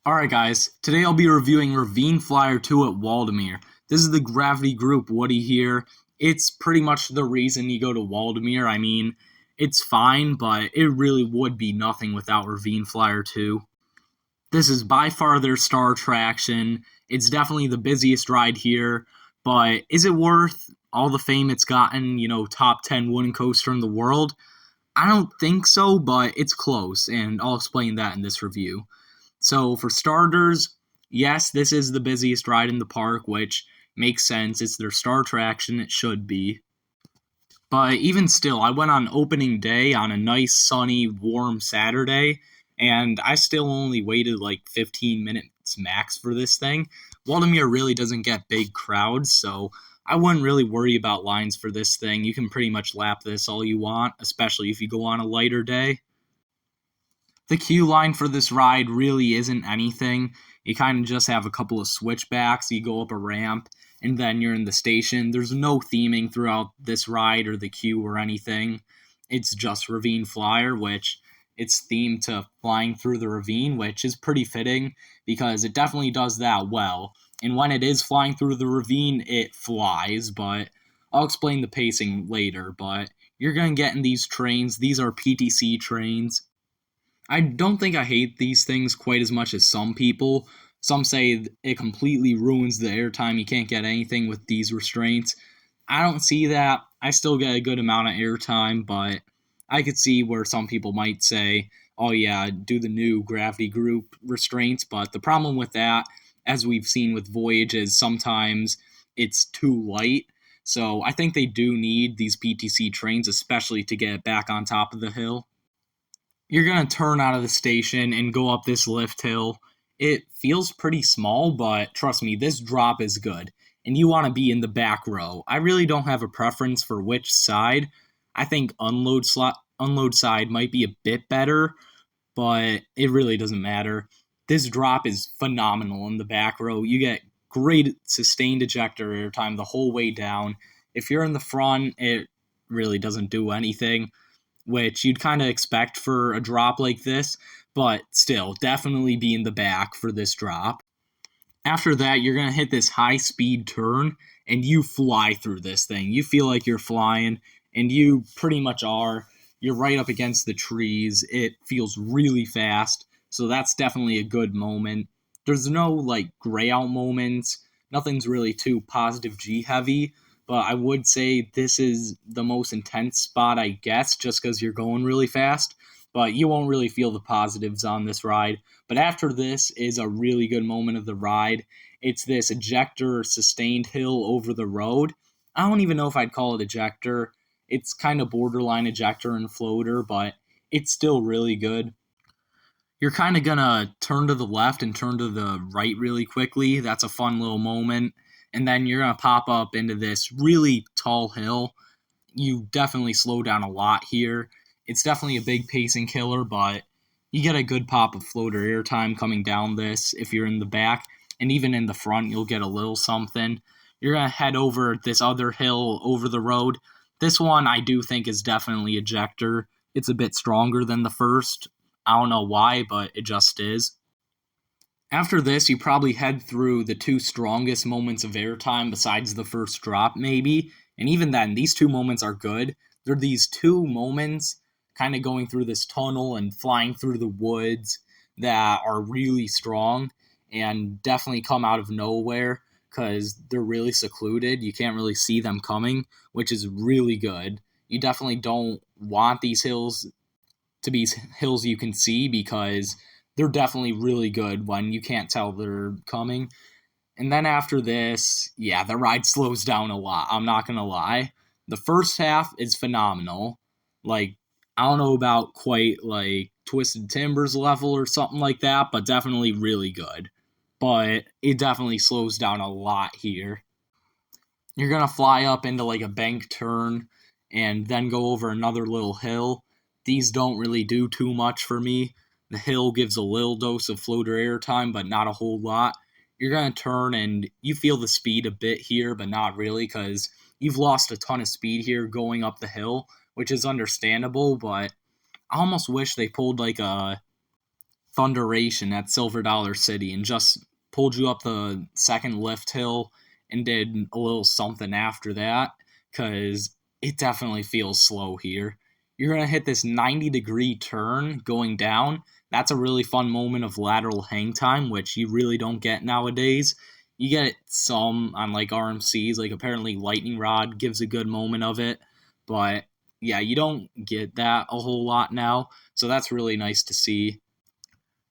Alright guys, today I'll be reviewing Ravine Flyer 2 at Waldameer. This is the Gravity Group Woody here. It's pretty much the reason you go to Waldameer. I mean, it's fine, but it really would be nothing without Ravine Flyer 2. This is by far their star attraction. It's definitely the busiest ride here, but is it worth all the fame it's gotten, top 10 wooden coaster in the world? I don't think so, but it's close, and I'll explain that in this review. So for starters, yes, this is the busiest ride in the park, which makes sense. It's their star attraction. It should be. But even still, I went on opening day on a nice, sunny, warm Saturday, and I still only waited like 15 minutes max for this thing. Waldameer really doesn't get big crowds, so I wouldn't really worry about lines for this thing. You can pretty much lap this all you want, especially if you go on a lighter day. The queue line for this ride really isn't anything. You kind of just have a couple of switchbacks. You go up a ramp, and then you're in the station. There's no theming throughout this ride or the queue or anything. It's just Ravine Flyer, which it's themed to flying through the ravine, which is pretty fitting because it definitely does that well. And when it is flying through the ravine, it flies, but I'll explain the pacing later. But you're going to get in these trains. These are PTC trains. I don't think I hate these things quite as much as some people. Some say it completely ruins the airtime. You can't get anything with these restraints. I don't see that. I still get a good amount of airtime, but I could see where some people might say, oh yeah, do the new Gravity Group restraints. But the problem with that, as we've seen with Voyage, is sometimes it's too light. So I think they do need these PTC trains, especially to get back on top of the hill. You're going to turn out of the station and go up this lift hill. It feels pretty small, but trust me, this drop is good. And you want to be in the back row. I really don't have a preference for which side. I think unload side might be a bit better, but it really doesn't matter. This drop is phenomenal in the back row. You get great sustained ejector airtime the whole way down. If you're in the front, it really doesn't do anything, which you'd kind of expect for a drop like this, but still, definitely be in the back for this drop. After that, you're going to hit this high speed turn, and you fly through this thing. You feel like you're flying, and you pretty much are. You're right up against the trees. It feels really fast, so that's definitely a good moment. There's no, gray out moments. Nothing's really too positive G heavy, but I would say this is the most intense spot, I guess, just because you're going really fast. But you won't really feel the positives on this ride. But after this is a really good moment of the ride. It's this ejector sustained hill over the road. I don't even know if I'd call it ejector. It's kind of borderline ejector and floater, but it's still really good. You're kind of going to turn to the left and turn to the right really quickly. That's a fun little moment. And then you're going to pop up into this really tall hill. You definitely slow down a lot here. It's definitely a big pacing killer, but you get a good pop of floater airtime coming down this if you're in the back. And even in the front, you'll get a little something. You're going to head over this other hill over the road. This one I do think is definitely ejector. It's a bit stronger than the first. I don't know why, but it just is. After this, you probably head through the two strongest moments of airtime besides the first drop, maybe. And even then, these two moments are good. They're these two moments kind of going through this tunnel and flying through the woods that are really strong and definitely come out of nowhere because they're really secluded. You can't really see them coming, which is really good. You definitely don't want these hills to be hills you can see because they're definitely really good when you can't tell they're coming. And then after this, yeah, the ride slows down a lot. I'm not going to lie. The first half is phenomenal. I don't know about quite Twisted Timbers level or something like that, but definitely really good. But it definitely slows down a lot here. You're going to fly up into a bank turn and then go over another little hill. These don't really do too much for me. The hill gives a little dose of floater airtime, but not a whole lot. You're going to turn and you feel the speed a bit here, but not really because you've lost a ton of speed here going up the hill, which is understandable, but I almost wish they pulled Thunderation at Silver Dollar City and just pulled you up the second lift hill and did a little something after that, because it definitely feels slow here. You're going to hit this 90-degree turn going down. That's a really fun moment of lateral hang time, which you really don't get nowadays. You get it some on like RMCs, like apparently Lightning Rod gives a good moment of it, but yeah, you don't get that a whole lot now, so that's really nice to see.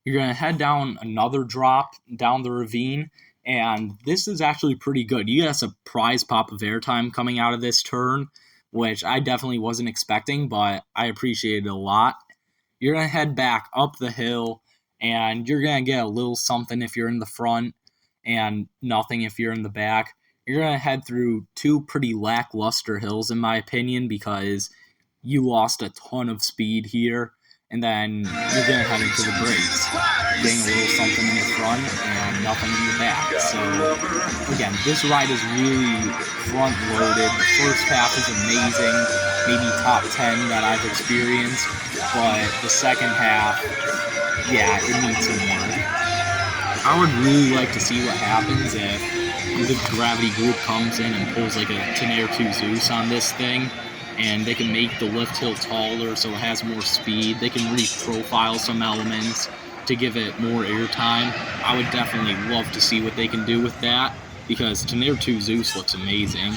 You're going to head down another drop down the ravine, and this is actually pretty good. You get a surprise pop of airtime coming out of this turn, which I definitely wasn't expecting, but I appreciated a lot. You're going to head back up the hill, and you're going to get a little something if you're in the front and nothing if you're in the back. You're going to head through two pretty lackluster hills, in my opinion, because you lost a ton of speed here, and then you're going to head into the brakes, getting a little something in the front and nothing in the back. So, again, this ride is really front-loaded. The first half is amazing, maybe top 10 that I've experienced, but the second half, yeah, it needs some work. I would really like to see what happens if the Gravity Group comes in and pulls like a Tenair 2 Zeus on this thing, and they can make the lift hill taller so it has more speed. They can re-profile some elements to give it more airtime. I would definitely love to see what they can do with that, because Tenair 2 Zeus looks amazing.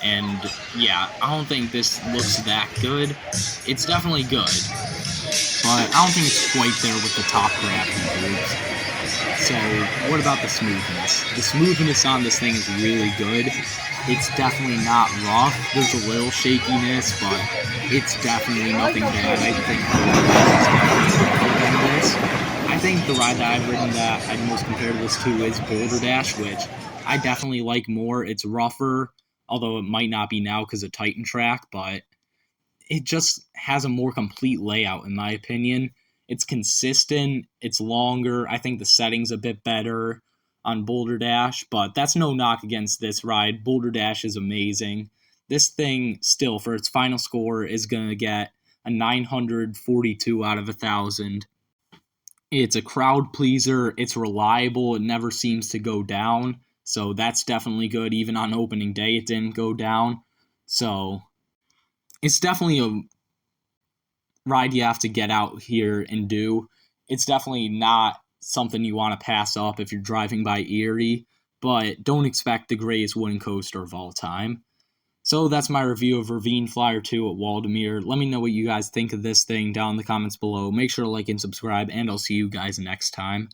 And yeah, I don't think this looks that good. It's definitely good, but I don't think it's quite there with the top Gravity groups. So what about the smoothness? The smoothness on this thing is really good. It's definitely not rough. There's a little shakiness, but it's definitely nothing bad. I think this. I think the ride that I've ridden that I'd most compare this to is Boulder Dash, which I definitely like more. It's rougher, although it might not be now because of Titan Track, but it just has a more complete layout, in my opinion. It's consistent, it's longer. I think the setting's a bit better on Boulder Dash, but that's no knock against this ride. Boulder Dash is amazing. This thing, still, for its final score, is going to get a 942 out of 1,000. It's a crowd pleaser. It's reliable. It never seems to go down. So that's definitely good. Even on opening day, it didn't go down. So it's definitely a ride you have to get out here and do. It's definitely not something you want to pass up if you're driving by Erie, but don't expect the greatest wooden coaster of all time. So that's my review of Ravine Flyer 2 at Waldameer. Let me know what you guys think of this thing down in the comments below. Make sure to like and subscribe, and I'll see you guys next time.